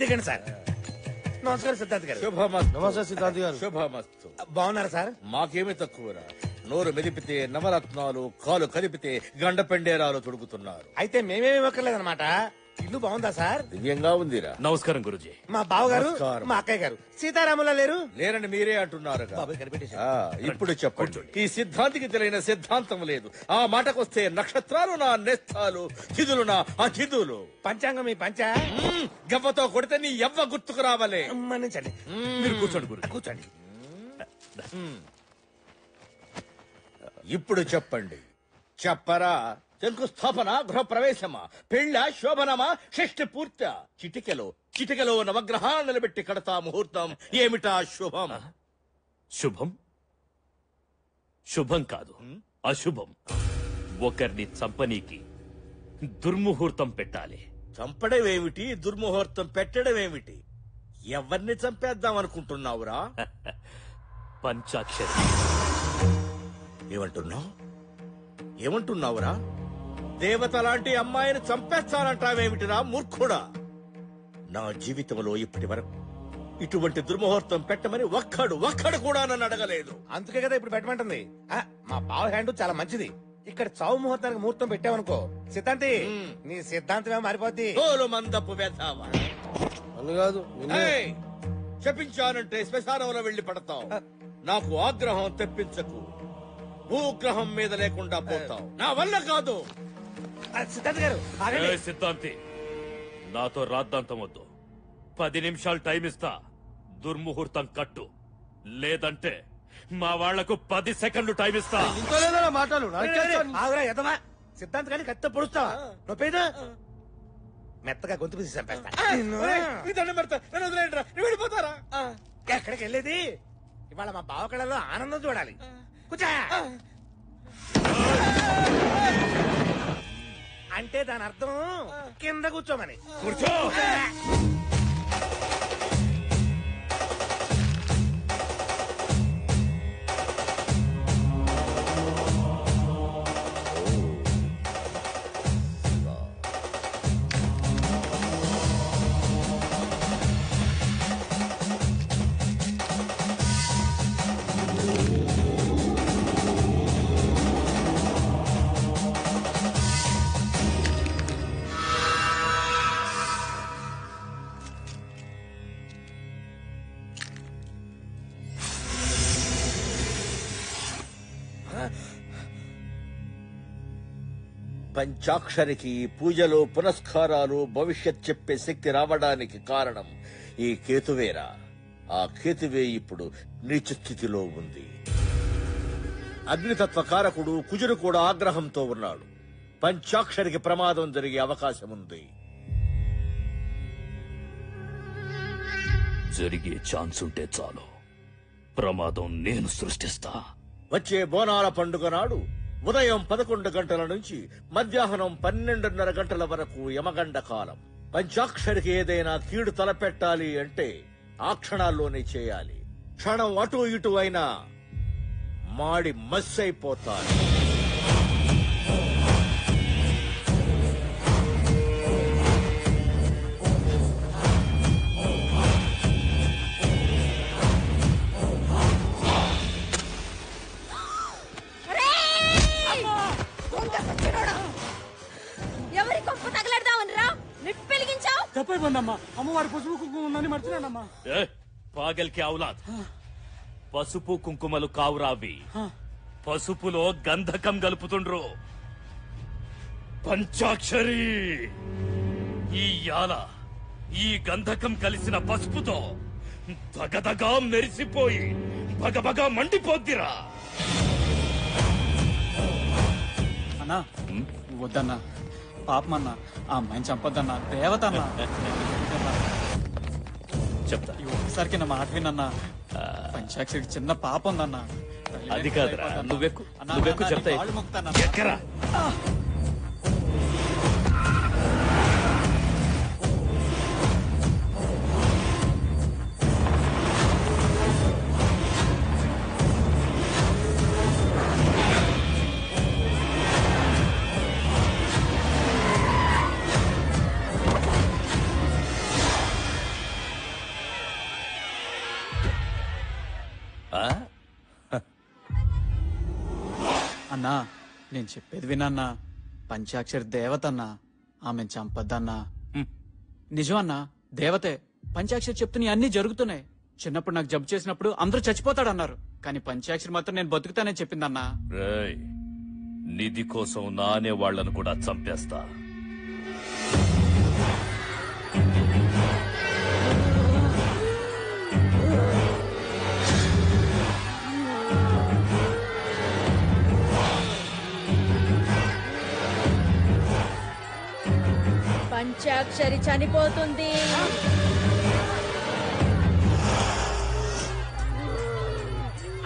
దిగండి సార్. నమస్కారం సిద్ధార్థ్ గారు. శుభమస్తు. నమస్తే సిద్ధార్థ్ గారు. శుభమస్తు. బాగున్నారా సార్? మాకేమి తక్కువరా. నోరు మెదిపితే నవరత్నాలు, కాలు కలిపితే గండ పెండేరాలు తొడుగుతున్నారు. అయితే మేమేమి ఇవ్వక్కర్లేదన్నమాట. ఇల్లు బాగుందా సార్? దివ్యంగా ఉందిరా. నమస్కారం గురుజీ. మా బావగారు నమస్కారం. మా అక్కయ్య గారు సీతారాములా లేరు? లేరని మీరే అంటున్నారు. బాబాయ్ కనిపెట్టేశారు. ఇప్పుడు చెప్పండి. ఈ సిద్ధాంతికి తెలియని సిద్ధాంతం లేదు. ఆ మాటకొస్తే నక్షత్రాలు నా నేస్తాలు, తిథులు నా అతిథులు. పంచాంగం మీ పంచ గవ్వతో కొడితే నీ ఎవ్వ గుర్తుకు రావాలే. మన్నించండి. మీరు కూర్చోండి గురు. కూర్చోండి. ఇప్పుడు చెప్పండి. చెప్పరా. శంకుస్థాపన, గృహప్రవేశమా, పెళ్ళ, శోభనమా, షష్ఠి పూర్త? చిటికెలో నవగ్రహాలు నిలబెట్టి కడతా ముహూర్తం. ఏమిటా శుభం? శుభం శుభం కాదు, అశుభం. ఒకరిని చంపనీకి దుర్ముహూర్తం పెట్టాలి. చంపడమేమిటి, దుర్ముహూర్తం పెట్టడమేమిటి? ఎవరిని చంపేద్దాం అనుకుంటున్నావురా? పంచాక్షరి. ఏమంటున్నావురా? దేవత లాంటి అమ్మాయిని చంపేస్తానంటావేమిటిరా మూర్ఖుడా? నా జీవితంలో ఇప్పటి వరకు ఇటువంటి దుర్ముహూర్తం పెట్టమని ఒక్కడు కూడా నన్ను అడగలేదు. అందుకే కదా ఇప్పుడు పెట్టమంటుంది. మా బావ హ్యాండ్ చాలా మంచిది. ఇక్కడ చావు ముహూర్తానికి ముహూర్తం పెట్టావనుకో సిద్ధాంతి, నీ సిద్ధాంతమే మారిపోద్ది. తోలు మందపు వెధవ. అన్ను కాదు నిన్నే. ఏయ్! శపించానంటే శ్మశానంలో వెళ్లి పడతావు. నాకు ఆగ్రహం తెప్పించకు. భూగ్రహం మీద లేకుండా పోతావు. నా వల్ల కాదు. సిద్ధాంత్ గారు ఆగండి. ఏయ్ సిద్ధాంతి, నాతో రాద్దాంతం వద్దు. 10 నిమిషాలు టైం ఇస్తా. దుర్ముహూర్తం కట్టు, లేదంటే మా వాళ్లకు 10 సెకండ్లు టైం ఇస్తా. ఇంకో లేదా మాటలు ఆగురా ఎదవా. సిద్ధాంత్ గారిని కత్తితో పొడుస్తావా? నొప్పేదా? మెత్తగా గొంతు పిసి చంపేస్తా. ఈ దండం పెడతా. నన్ను వదిలేయండిరా. నేను వెళ్ళిపోతారా? ఎక్కడికి వెళ్ళేది? ఇవాళ మా బావ కళలో ఆనందం చూడాలి. కూర్చో. అంటే దాని అర్థం కింద కూర్చోమని. కూర్చో. పంచాక్షరికి పూజలు, పునస్కారాలు, భవిష్యత్ చెప్పే శక్తి రావడానికి కారణం ఈ కేతువేరా. ఆ కేతువే ఇప్పుడు నీచ స్థితిలో ఉంది. అగ్నితత్వ కారకుడు కుజుడు కూడా ఆగ్రహంతో ఉన్నాడు. పంచాక్షరికి ప్రమాదం జరిగే అవకాశం ఉంది. జరిగే ఛాన్స్ ఉంటే చాలు, ప్రమాదం నేను సృష్టిస్తా. వచ్చే బోనాల పండుగ నాడు ఉదయం 11 గంటల నుంచి మధ్యాహ్నం 12:30 గంటల వరకు యమగండ కాలం. పంచాక్షరికి ఏదైనా కీడు తలపెట్టాలి అంటే ఆ క్షణాల్లోనే చేయాలి. క్షణం అటు ఇటు అయినా మాడి మస్సైపోతారు. తప్పైపోయిందమ్మా. అమ్మవారి పసుపు కుంకుమ ఉందని మర్చినానమ్మా. పాగల్ కి ఔలాద్. పసుపు కుంకుమలు కావురావి, పసుపులో గంధకం గలుపుతుండ్రు. పంచాక్షరి, ఈ యాల ఈ గంధకం కలిసిన పసుపుతో దగదగా మెరిసిపోయి బగబగా మండిపోద్దిరా. అన్నా వద్దన్నా, పాపమన్నా, ఆ అమ్మాయిని చంపొద్దన్నా. దేవత అన్నా, చెప్తా. ఒక్కసారికి నా మాట వినన్నా. పంచాక్షరికి చిన్న పాప ఉందన్నా. అది కాదురా, నువ్వెక్కు చెప్తా. ఎక్కరా. అన్నా నేను చెప్పేది వినన్నా. పంచాక్షరి దేవతన్నా, ఆమెను చంపద్దన్నా. నిజం అన్నా, దేవతే. పంచాక్షరి చెప్తున్నా అన్ని జరుగుతున్నాయి. చిన్నప్పుడు నాకు జబ్బు చేసినప్పుడు అందరూ చచ్చిపోతాడన్నారు, కానీ పంచాక్షరి మాత్రం నేను బతుకుతానని చెప్పిందన్నా. రేయ్, నిధి కోసం నానే వాళ్లను కూడా చంపేస్తా. పంచాక్షరి చనిపోతుంది.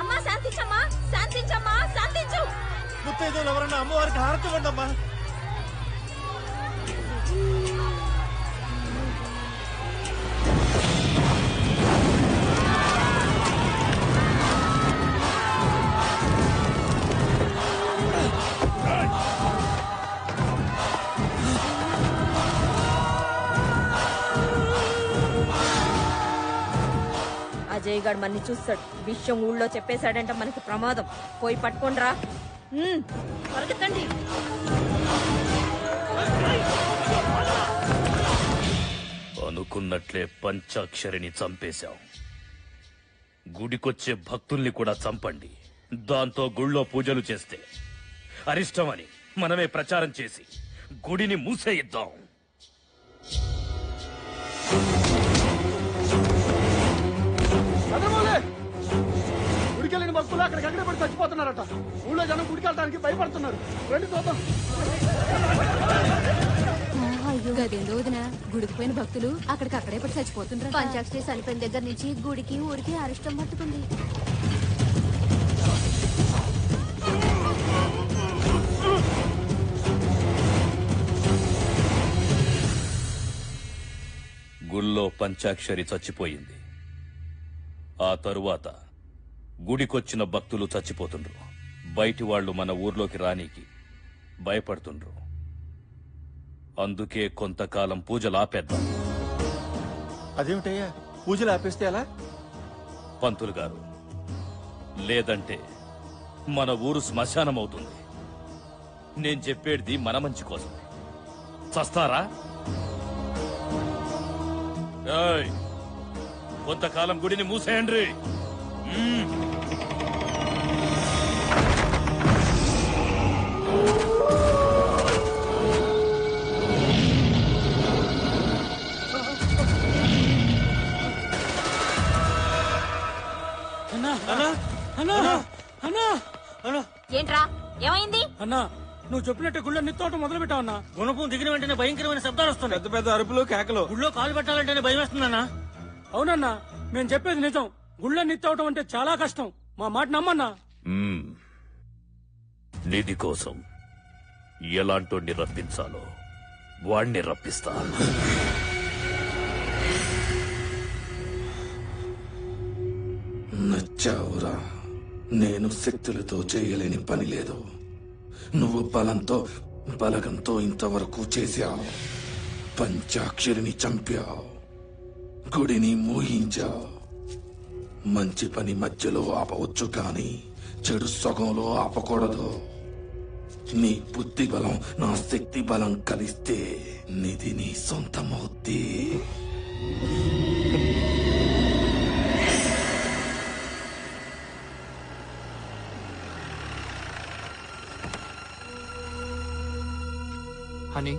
అమ్మా శాంతించమ్మా, శాంతించమ్మా, శాంతించు. ముత్తైదులు ఎవరన్నా అమ్మవారికి హారతి ఇవ్వండమ్మా. అజయ్ గారు మన్ని చూస్తాడు. విషయం ఊళ్ళో చెప్పేశాడంటే మనకి ప్రమాదం. పోయి పట్టుకోండిరా. పరిగెత్తండి. అనుకున్నట్లే పంచాక్షరిని చంపేశాం. గుడికొచ్చే భక్తుల్ని కూడా చంపండి. దాంతో గుళ్ళో పూజలు చేస్తే అరిష్టమని మనమే ప్రచారం చేసి గుడిని మూసేయిద్దాం. గుడికెళ్ళిన భక్తులు అక్కడికక్కడే పడి చచ్చిపోతున్నారట. ఊళ్ళో జనం గుడికెళ్ళడానికి భయపడుతున్నారు. రండి చూద్దాం. గదేందో వదిన, గుడికి పోయిన భక్తులు అక్కడికక్కడే పడి చచ్చిపోతున్నారు. పంచాక్షరి చనిపోయిన దగ్గర నుంచి గుడికి ఊరికి అరిష్టం పట్టుకుంది. గుళ్ళో పంచాక్షరి చచ్చిపోయింది. ఆ తరువాత గుడికొచ్చిన భక్తులు చచ్చిపోతుండ్రు. బయటి వాళ్లు మన ఊర్లోకి రానీకి భయపడుతుండ్రు. అందుకే కొంతకాలం పూజలు ఆపేద్దాం. అదేమిటయ్యా, పూజలు ఆపేస్తే ఎలా? పంతులు గారు, లేదంటే మన ఊరు శ్మశానం అవుతుంది. నేను చెప్పేది మన మంచి కోసమే. చస్తారా? ఏయ్, కొంతకాలం గుడిని మూసేయండి. ఏంట్రా, ఏమైంది? అన్నా, నువ్వు చెప్పినట్టు గుళ్ళో నిత్తోటం మొదలు పెట్టావన్నా. గుణపం దిగిన వెంటనే భయంకరమైన శబ్దాలు వస్తున్నాయి. పెద్ద పెద్ద అరుపులు, కేకలు. గుళ్ళో కాలు పెట్టాలంటేనే భయం వేస్తుందన్నా. అవునన్నా, మేము చెప్పేది నిజం. గుళ్ళో నిత్తవటం అంటే చాలా కష్టం. మా మాట నమ్మన్నా. నిధి కోసం ఎలాంటోడిని రప్పించాలో వాణ్ణి రప్పిస్తా. నచ్చావురా. నేను శక్తులతో చేయలేని పని లేదు. నువ్వు బలగంతో ఇంతవరకు చేశావు. పంచాక్షరిని చంపావు, గుడిని మోహించావు. మంచి పని మధ్యలో ఆపవచ్చు, కానీ చెడు సగంలో ఆపకూడదు. నీ బుద్ధి బలం, నా శక్తి బలం కలిస్తే నిధి నీ సొంతమవుద్ది. హనీ,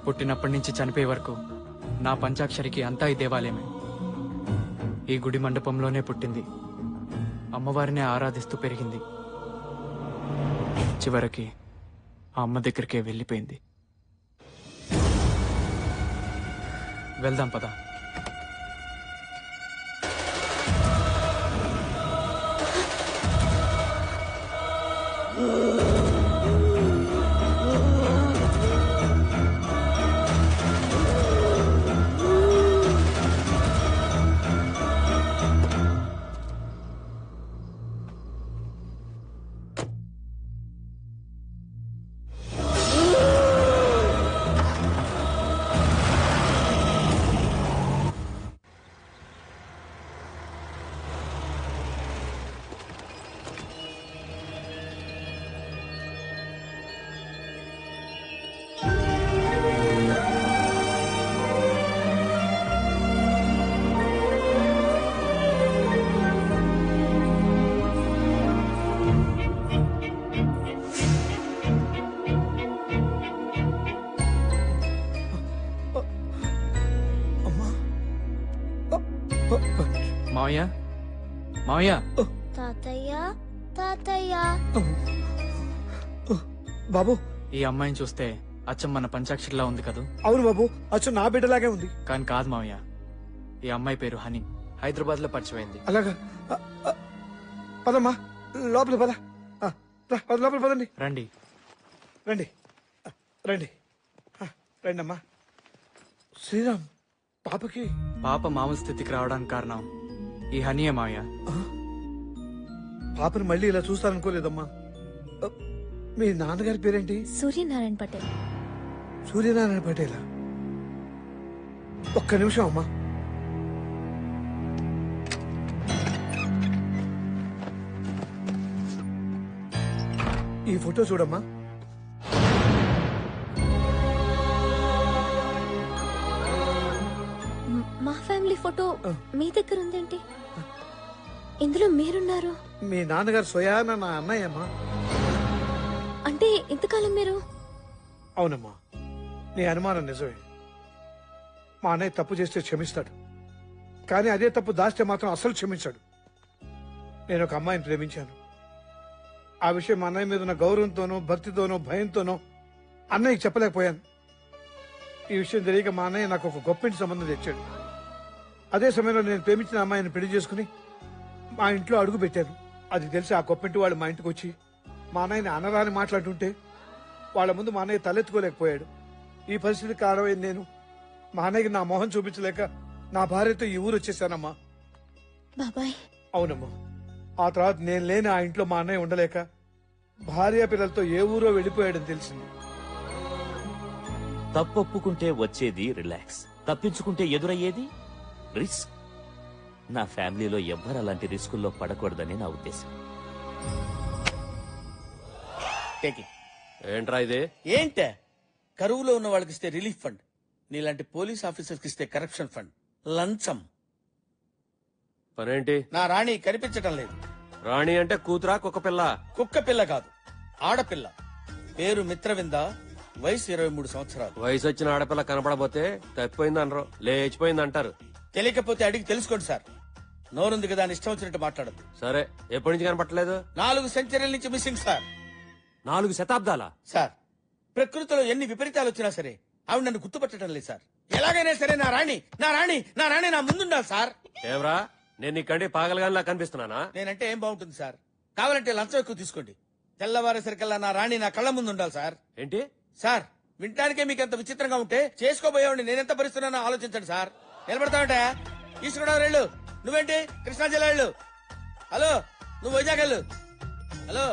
పుట్టినప్పటి నుంచి చనిపోయే వరకు నా పంచాక్షరికి అంతా ఈ దేవాలయమే. ఈ గుడి మండపంలోనే పుట్టింది. అమ్మవారినే ఆరాధిస్తూ పెరిగింది. చివరికి ఆ అమ్మ దగ్గరికే వెళ్ళిపోయింది. వెళ్దాం పద. మావయ్య మావయ్య తాతయ్య తాతయ్య బాబు ఈ అమ్మాయిని చూస్తే అచ్చం మన పంచాక్షరిలా ఉంది కదూ? అవును బాబు, అచ్చు నా బిడ్డలాగే ఉంది. కానీ కాదు మావయ్య, ఈ అమ్మాయి పేరు హనీ, హైదరాబాద్ లో పరిచయమైంది. అలాగా? పదమ్మా లోపల పద. లోపల పదండి. రండి రండి రండి రండి అమ్మా. శ్రీరామ్, పాపకి పాప మామూలు స్థితికి రావడానికి కారణం ఈ హనీయే మావయ్య. పాపని మళ్ళీ ఇలా చూస్తాననుకోలేదమ్మా. మీ నాన్నగారి పేరేంటి? సూర్యనారాయణ పటేల్. సూర్యనారాయణ పటేలా? ఒక్క నిమిషం అమ్మా. ఈ ఫోటో చూడమ్మా. మా ఫ్యామిలీ ఫోటో మీ దగ్గర ఉందేంటి? ఇందులో మీరున్నారు. మీ నాన్నగారు స్వయాన నా అన్నయ్య అమ్మా. అంటే ఇంతకాలం మీరు? అవునమ్మా, నీ అనుమానం నిజమే. మా అన్నయ్య తప్పు చేస్తే క్షమిస్తాడు, కానీ అదే తప్పు దాస్తే మాత్రం అసలు క్షమించాడు. నేను ఒక అమ్మాయిని ప్రేమించాను. ఆ విషయం మా అన్నయ్య మీద ఉన్న గౌరవంతోనో భక్తితోనో భయంతోనో అన్నయ్యకి చెప్పలేకపోయాను. ఈ విషయం తెలియక మా అన్నయ్య నాకు ఒక గొప్పింటి సంబంధం తెచ్చాడు. అదే సమయంలో నేను ప్రేమించిన అమ్మాయిని పెళ్లి చేసుకుని మా ఇంట్లో అడుగు పెట్టాను. అది తెలిసి ఆ గొప్పింటి వాళ్ళు మా ఇంటికి వచ్చి మా అన్నయ్యని అనరాని మాట్లాడుతుంటే వాళ్ళ ముందు మా అన్నయ్య తలెత్తుకోలేకపోయాడు. ఈ పరిస్థితి కారణమైంది నేను. మా అన్నయ్యకి నా మొహం చూపించలేక నా భార్యతో ఈ ఊరు వచ్చేసానమ్మా. బాబాయ్. అవునమ్మా. ఆ తర్వాత నేను లేని ఆ ఇంట్లో మా అన్నయ్య ఉండలేక భార్య పిల్లలతో ఏ ఊరో వెళ్ళిపోయాడని తెలిసింది. తప్పొప్పుకుంటే వచ్చేది రిలాక్స్, తప్పించుకుంటే ఎదురయ్యేది రిస్క్. నా ఫ్యామిలీలో ఎవ్వరు అలాంటి రిస్కుల్లో పడకూడదని నా ఉద్దేశం. ఏంట్రా ఇదే? ఏంటే కరువులో ఉన్న వాళ్ళకి ఇస్తే రిలీఫ్ ఫండ్, నీలాంటి పోలీస్ ఆఫీసర్కి ఇస్తే కరప్షన్ ఫండ్, లంచం. పనేంటి? నా రాణి కనిపించటం లేదు. రాణి అంటే కూతురా కుక్క పిల్ల? కుక్క పిల్ల కాదు, ఆడపిల్ల. పేరు మిత్రవింద, వయసు 23 సంవత్సరాలు. వయసు వచ్చిన ఆడపిల్ల కనపడబోతే తప్పిపోయింది అనరు, లేచిపోయింది అంటారు. తెలియకపోతే అడిగి తెలుసుకోండి సార్. నోరుంది కదా అని ఇష్టం వచ్చినట్టు మాట్లాడదు. సరే, ఎప్పటి నుంచి కనపట్టలేదు? 4 సెంచరీల నుంచి మిస్సింగ్ సార్. 4 శతాబ్దాలా? సార్, ప్రకృతిలో ఎన్ని విపరీతాలు వచ్చినా సరే ఆవిడ నన్ను గుర్తుపట్టడం లేదు సార్. ఎలాగైనా సరే నా రాణి నా ముందుండాలి సార్. ఏవరా, నేను నీ కండి పాగలగానిలా కనిపిస్తున్నానా? నేనంటే ఏం బాగుంటుంది సార్? కావాలంటే లంచం ఎక్కువ తీసుకోండి. తెల్లవారేసరికల్లా నా రాణి నా కళ్ళ ముందు ఉండాలి సార్. ఏంటి సార్, వినటానికే మీకు ఎంత విచిత్రంగా ఉంటే చేసుకోబోయేవాడిని నేనెంత భరిస్తున్నానో ఆలోచించండి సార్. నిలబడతావుంటా? ఈశ్వరరావు వెళ్ళు. నువ్వేంటి కృష్ణా జిల్లా వెళ్ళు. హలో, నువ్వు వైజాగ్ వెళ్ళు. హలో,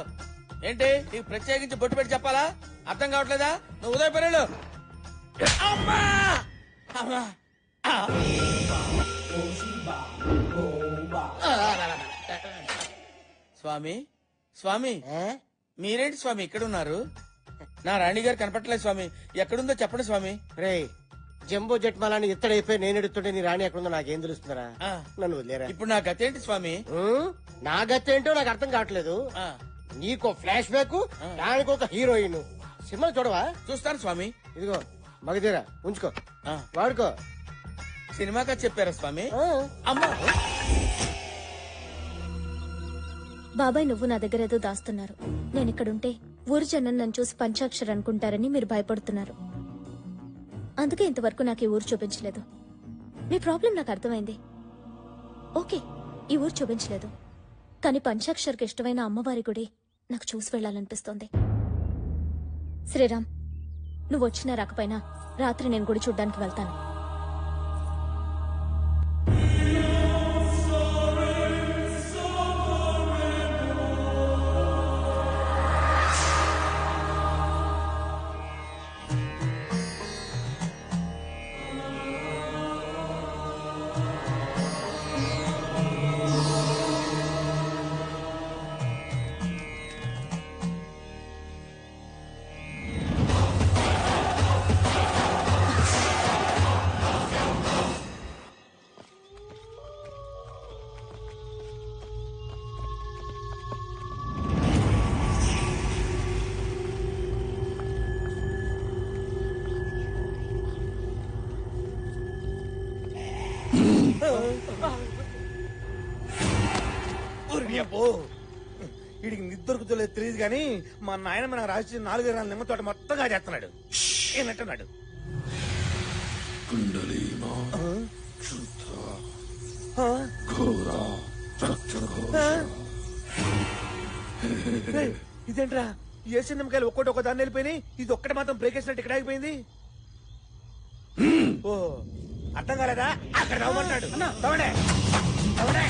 ఏంటి నీకు ప్రత్యేకించి బొట్టు పెట్టి చెప్పాలా? అర్థం కావట్లేదా? నువ్వు ఉదయపూర్ వెళ్ళు. అమ్మా! అమ్మా! స్వామి, స్వామి, మీరేంటి స్వామి ఇక్కడ ఉన్నారు? నా రాణి గారు కనపట్టలేదు స్వామి. ఎక్కడుందో చెప్పండి స్వామి. రే, జంబో జెట్ మాలని ఇత్తడైపోయి నేను ఎడుతుంటే నీ రాణి ఎక్కడుందో నాకేం తెలుస్తుందరా? నన్ను వదిలేరా. ఇప్పుడు నా గతేంటి స్వామి? నా గతి ఏంటో నాకు అర్థం కావట్లేదు. నీకో ఫ్లాష్ బ్యాక్, దానికి ఒక హీరోయిన్. సినిమా చూడవా? చూస్తాను స్వామి. ఇదిగో మగధీరా, ఉంచుకో, వాడుకో. సినిమాగా చెప్పారా స్వామి? అమ్మా! బాబాయ్, నువ్వు నా దగ్గర ఏదో దాస్తున్నారు. నేను ఇక్కడుంటే ఊరు జనం నన్ను చూసి పంచాక్షరి అనుకుంటారని మీరు భయపడుతున్నారు. అందుకే ఇంతవరకు నాకు ఈ ఊరు చూపించలేదు. మీ ప్రాబ్లం నాకు అర్థమైంది. ఓకే, ఈ ఊరు చూపించలేదు, కానీ పంచాక్షరికి ఇష్టమైన అమ్మవారి గుడి నాకు చూసి వెళ్లాలనిపిస్తోంది. శ్రీరామ్, నువ్వు వచ్చినా రాకపోయినా రాత్రి నేను గుడి చూడ్డానికి వెళ్తాను. వీడికి నిద్దరుకుతలేదు తెలియదు కానీ మా నాయన మనకు రాసి 4 ఎకరాల నిమ్మ తోట మొత్తంగా చేస్తున్నాడు ఏనట్టున్నాడు. కుండలీనా శుద్ధ ఘోర రక్తఘోష. ఇదేంట్రా ఏసీ నిమ్మకాయలు ఒక్కోటి ఒక్కో దాన్ని వెళ్ళిపోయినాయి, ఇది ఒక్కటి మాత్రం బ్రేక్ వేసినట్టు ఇక్కడ ఆగిపోయింది. ఓ అర్థం కాలేదా? అక్కడ నవ్వమంటాడు. తవడే తవడే.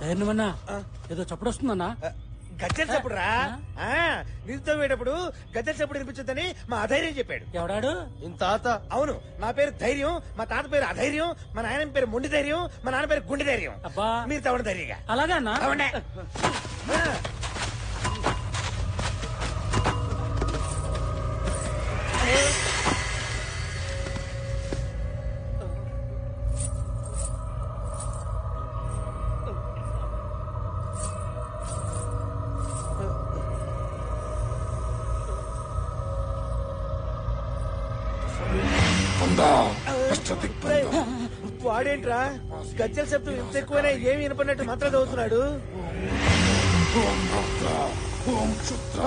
ధైర్యమన్నా ఏదో చప్పుడు వస్తుందన్నా. గజ్జల చప్పుడు రా. నిద్రపోయేటప్పుడు గజ్జల చప్పుడు వినిపించొద్దని మా అధైర్యం చెప్పాడు. ఎవడాడు? తాత. అవును, నా పేరు ధైర్యం, మా తాత పేరు అధైర్యం, మా నాయన పేరు మొండి ధైర్యం, మా నాన్న పేరు గుండె ధైర్యం. అబ్బా మీరు తవ్వండి ధైర్యంగా. అలాగే అన్నా. తవ్వండి. వాడేంట్రా గజ్జల శబ్దం ఇంత ఎక్కువైనా ఏమి వినపడినట్టు మంత్రం చదువుతున్నాడు. ఓం రుద్ర ఓం శుద్ర